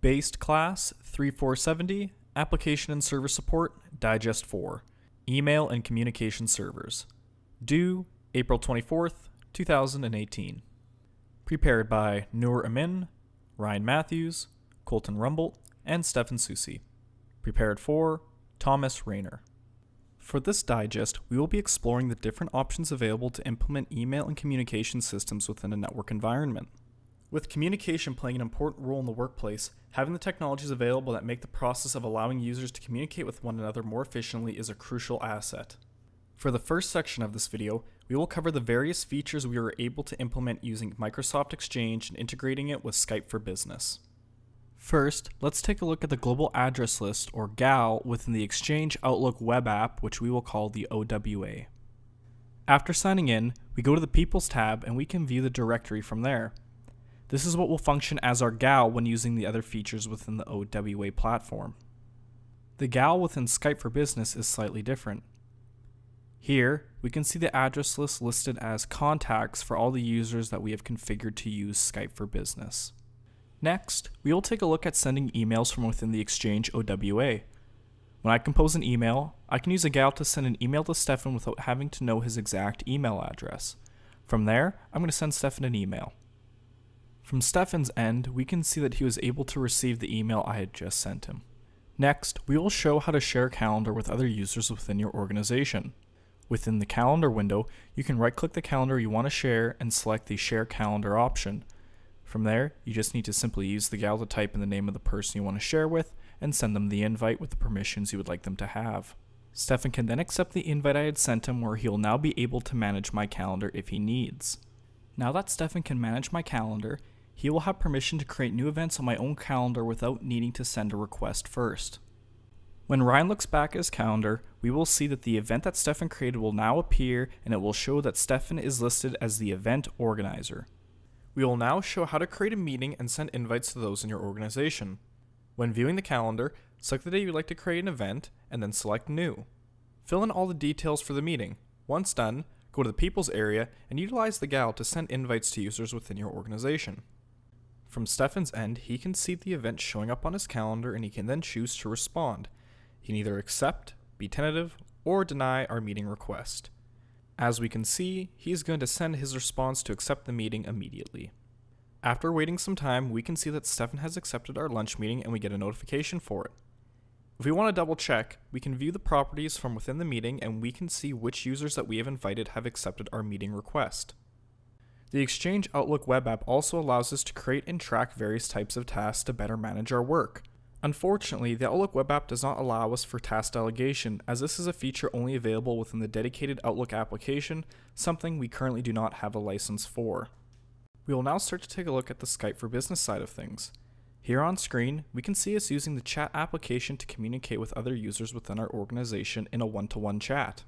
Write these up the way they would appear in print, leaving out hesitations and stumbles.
BAIS class 3470, Application and Server Support, Digest 4, Email and Communication Servers. Due April 24th, 2018. Prepared by Noor Amin, Ryan Matthews, Colton Rumbolt, and Stefan Susi. Prepared for Thomas Rayner. For this digest, we will be exploring the different options available to implement email and communication systems within a network environment. With communication playing an important role in the workplace, having the technologies available that make the process of allowing users to communicate with one another more efficiently is a crucial asset. For the first section of this video, we will cover the various features we were able to implement using Microsoft Exchange and integrating it with Skype for Business. First, let's take a look at the Global Address List, or GAL, within the Exchange Outlook web app, which we will call the OWA. After signing in, we go to the Peoples tab and we can view the directory from there. This is what will function as our GAL when using the other features within the OWA platform. The GAL within Skype for Business is slightly different. Here, we can see the address list listed as contacts for all the users that we have configured to use Skype for Business. Next, we will take a look at sending emails from within the Exchange OWA. When I compose an email, I can use a GAL to send an email to Stefan without having to know his exact email address. From there, I'm going to send Stefan an email. From Stefan's end, we can see that he was able to receive the email I had just sent him. Next, we will show how to share a calendar with other users within your organization. Within the calendar window, you can right-click the calendar you want to share and select the Share Calendar option. From there, you just need to simply use the GAL to type in the name of the person you want to share with and send them the invite with the permissions you would like them to have. Stefan can then accept the invite I had sent him, where he will now be able to manage my calendar if he needs. Now that Stefan can manage my calendar, he will have permission to create new events on my own calendar without needing to send a request first. When Ryan looks back at his calendar, we will see that the event that Stefan created will now appear, and it will show that Stefan is listed as the event organizer. We will now show how to create a meeting and send invites to those in your organization. When viewing the calendar, select the day you'd like to create an event, and then select New. Fill in all the details for the meeting. Once done, go to the Peoples area and utilize the GAL to send invites to users within your organization. From Stefan's end, he can see the event showing up on his calendar, and he can then choose to respond. He can either accept, be tentative, or deny our meeting request. As we can see, he is going to send his response to accept the meeting immediately. After waiting some time, we can see that Stefan has accepted our lunch meeting and we get a notification for it. If we want to double check, we can view the properties from within the meeting and we can see which users that we have invited have accepted our meeting request. The Exchange Outlook web app also allows us to create and track various types of tasks to better manage our work. Unfortunately, the Outlook web app does not allow us for task delegation, as this is a feature only available within the dedicated Outlook application, something we currently do not have a license for. We will now start to take a look at the Skype for Business side of things. Here on screen, we can see us using the chat application to communicate with other users within our organization in a one-to-one chat.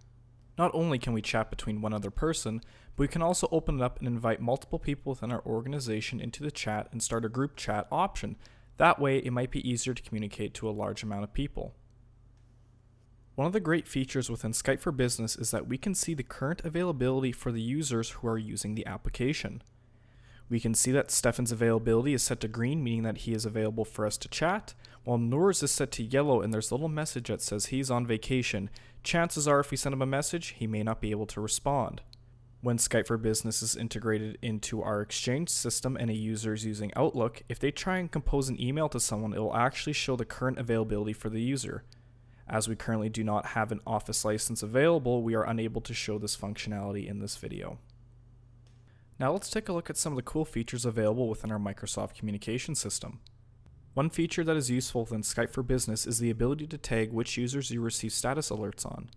Not only can we chat between one other person, but we can also open it up and invite multiple people within our organization into the chat and start a group chat option. That way, it might be easier to communicate to a large amount of people. One of the great features within Skype for Business is that we can see the current availability for the users who are using the application. We can see that Stefan's availability is set to green, meaning that he is available for us to chat, while Noor's is set to yellow and there's a little message that says he's on vacation. Chances are if we send him a message, he may not be able to respond. When Skype for Business is integrated into our Exchange system and a user is using Outlook, if they try and compose an email to someone, it will actually show the current availability for the user. As we currently do not have an Office license available, we are unable to show this functionality in this video. Now let's take a look at some of the cool features available within our Microsoft communication system. One feature that is useful within Skype for Business is the ability to tag which users you receive status alerts on.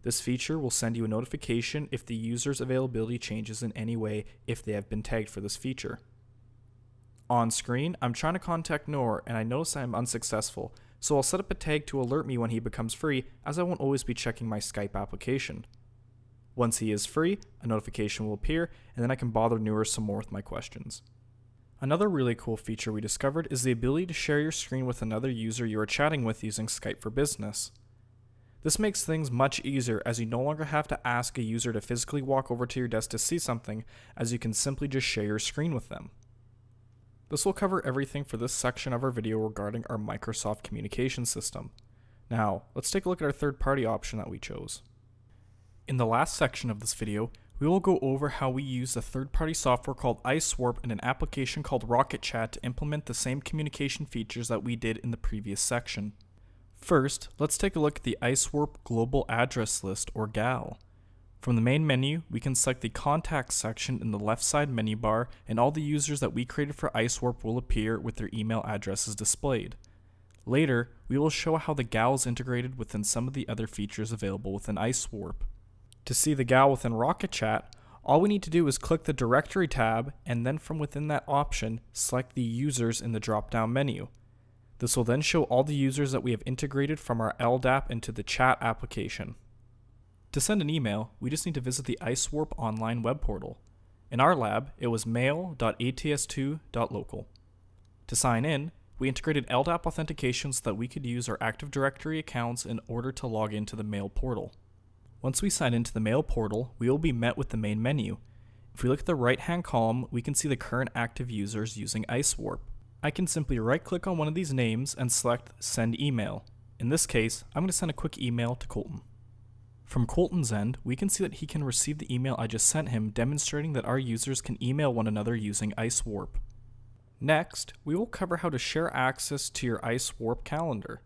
This feature will send you a notification if the user's availability changes in any way if they have been tagged for this feature. On screen, I'm trying to contact Noor and I notice I am unsuccessful, so I'll set up a tag to alert me when he becomes free, as I won't always be checking my Skype application. Once he is free, a notification will appear, and then I can bother Noor some more with my questions. Another really cool feature we discovered is the ability to share your screen with another user you are chatting with using Skype for Business. This makes things much easier, as you no longer have to ask a user to physically walk over to your desk to see something, as you can simply just share your screen with them. This will cover everything for this section of our video regarding our Microsoft communication system. Now, let's take a look at our third-party option that we chose. In the last section of this video, we will go over how we use a third-party software called iSwarp and an application called Rocket Chat to implement the same communication features that we did in the previous section. First, let's take a look at the iSwarp Global Address List, or GAL. From the main menu, we can select the Contacts section in the left side menu bar, and all the users that we created for iSwarp will appear with their email addresses displayed. Later, we will show how the GAL is integrated within some of the other features available within iSwarp. To see the GAL within Rocket Chat, all we need to do is click the Directory tab, and then from within that option, select the users in the drop-down menu. This will then show all the users that we have integrated from our LDAP into the chat application. To send an email, we just need to visit the iSwarp online web portal. In our lab, it was mail.ats2.local. To sign in, we integrated LDAP authentication so that we could use our Active Directory accounts in order to log into the mail portal. Once we sign into the mail portal, we will be met with the main menu. If we look at the right-hand column, we can see the current active users using iSwarp. I can simply right-click on one of these names and select Send Email. In this case, I'm going to send a quick email to Colton. From Colton's end, we can see that he can receive the email I just sent him, demonstrating that our users can email one another using iSwarp. Next, we will cover how to share access to your iSwarp calendar.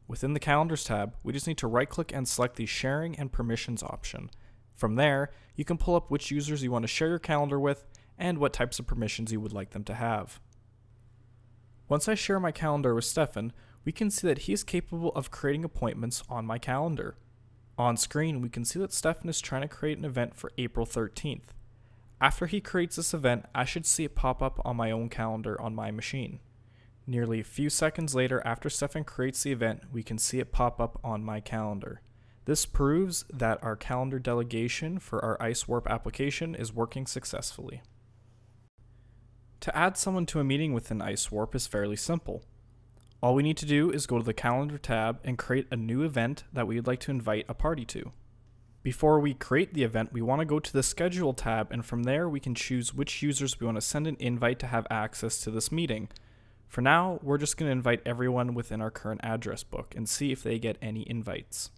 Within the Calendars tab, we just need to right-click and select the Sharing and Permissions option. From there, you can pull up which users you want to share your calendar with and what types of permissions you would like them to have. Once I share my calendar with Stefan, we can see that he is capable of creating appointments on my calendar. On screen, we can see that Stefan is trying to create an event for April 13th. After he creates this event, I should see it pop up on my own calendar on my machine. Nearly a few seconds later, after Stefan creates the event, we can see it pop up on my calendar. This proves that our calendar delegation for our iSwarp application is working successfully. To add someone to a meeting within iSwarp is fairly simple. All we need to do is go to the Calendar tab and create a new event that we would like to invite a party to. Before we create the event, we want to go to the Schedule tab, and from there we can choose which users we want to send an invite to have access to this meeting. For now, we're just going to invite everyone within our current address book and see if they get any invites.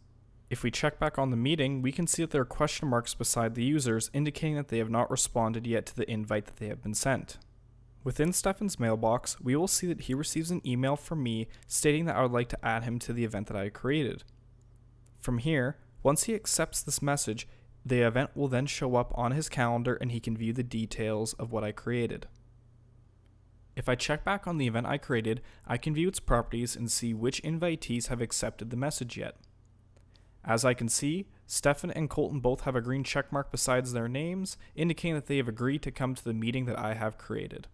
If we check back on the meeting, we can see that there are question marks beside the users indicating that they have not responded yet to the invite that they have been sent. Within Stefan's mailbox, we will see that he receives an email from me stating that I would like to add him to the event that I created. From here, once he accepts this message, the event will then show up on his calendar and he can view the details of what I created. If I check back on the event I created, I can view its properties and see which invitees have accepted the message yet. As I can see, Stefan and Colton both have a green checkmark besides their names, indicating that they have agreed to come to the meeting that I have created.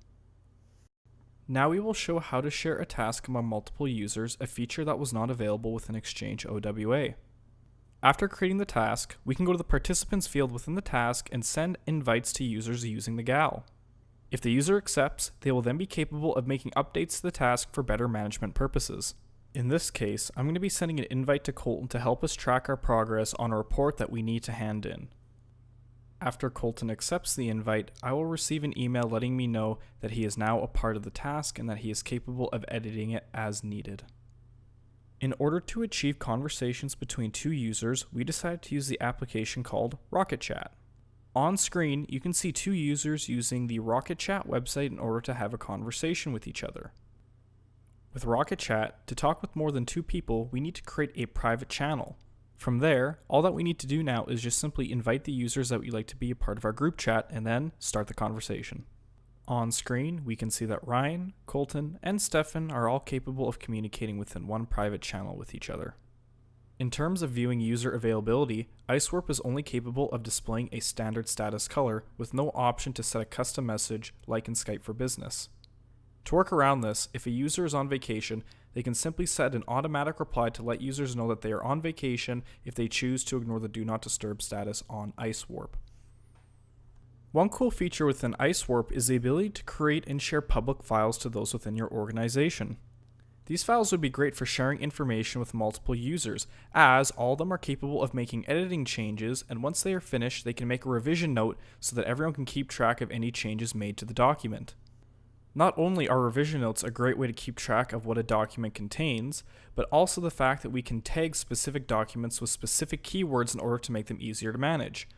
Now we will show how to share a task among multiple users, a feature that was not available within Exchange OWA. After creating the task, we can go to the Participants field within the task and send invites to users using the GAL. If the user accepts, they will then be capable of making updates to the task for better management purposes. In this case, I'm going to be sending an invite to Colton to help us track our progress on a report that we need to hand in. After Colton accepts the invite, I will receive an email letting me know that he is now a part of the task and that he is capable of editing it as needed. In order to achieve conversations between two users, we decided to use the application called Rocket Chat. On screen, you can see two users using the Rocket Chat website in order to have a conversation with each other. With Rocket Chat, to talk with more than two people, we need to create a private channel. From there, all that we need to do now is just simply invite the users that we'd like to be a part of our group chat and then start the conversation. On screen, we can see that Ryan, Colton, and Stefan are all capable of communicating within one private channel with each other. In terms of viewing user availability, iSwarp is only capable of displaying a standard status color with no option to set a custom message like in Skype for Business. To work around this, if a user is on vacation, they can simply set an automatic reply to let users know that they are on vacation if they choose to ignore the Do Not Disturb status on iSwarp. One cool feature within iSwarp is the ability to create and share public files to those within your organization. These files would be great for sharing information with multiple users, as all of them are capable of making editing changes, and once they are finished, they can make a revision note so that everyone can keep track of any changes made to the document. Not only are revision notes a great way to keep track of what a document contains, but also the fact that we can tag specific documents with specific keywords in order to make them easier to manage.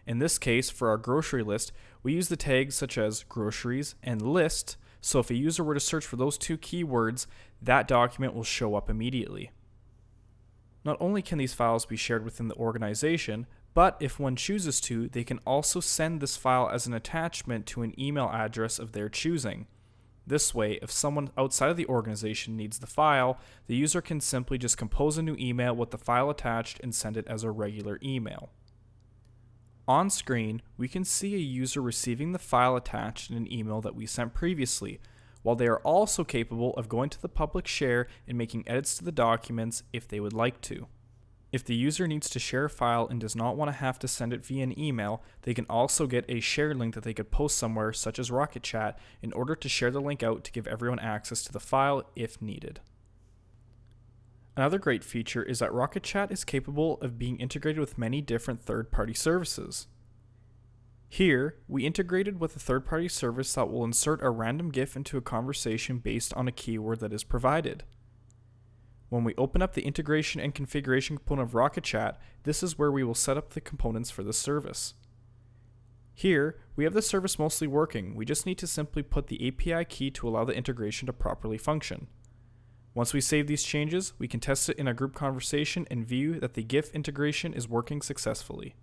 In this case, for our grocery list, we use the tags such as groceries and list, so if a user were to search for those two keywords, that document will show up immediately. Not only can these files be shared within the organization, but if one chooses to, they can also send this file as an attachment to an email address of their choosing. This way, if someone outside of the organization needs the file, the user can simply just compose a new email with the file attached and send it as a regular email. On screen, we can see a user receiving the file attached in an email that we sent previously, while they are also capable of going to the public share and making edits to the documents if they would like to. If the user needs to share a file and does not want to have to send it via an email, they can also get a share link that they could post somewhere such as Rocket Chat in order to share the link out to give everyone access to the file if needed. Another great feature is that Rocket Chat is capable of being integrated with many different third-party services. Here, we integrated with a third-party service that will insert a random GIF into a conversation based on a keyword that is provided. When we open up the integration and configuration component of Rocket Chat, this is where we will set up the components for the service. Here, we have the service mostly working. We just need to simply put the API key to allow the integration to properly function. Once we save these changes, we can test it in a group conversation and view that the GIF integration is working successfully.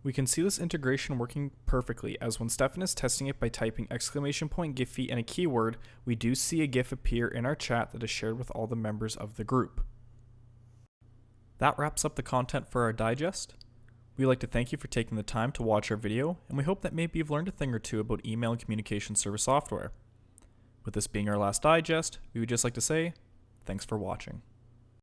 We can see this integration working perfectly, as when Stefan is testing it by typing !Giphy and a keyword, we do see a GIF appear in our chat that is shared with all the members of the group. That wraps up the content for our digest. We'd like to thank you for taking the time to watch our video, and we hope that maybe you've learned a thing or two about email and communication service software. With this being our last digest, we would just like to say, thanks for watching.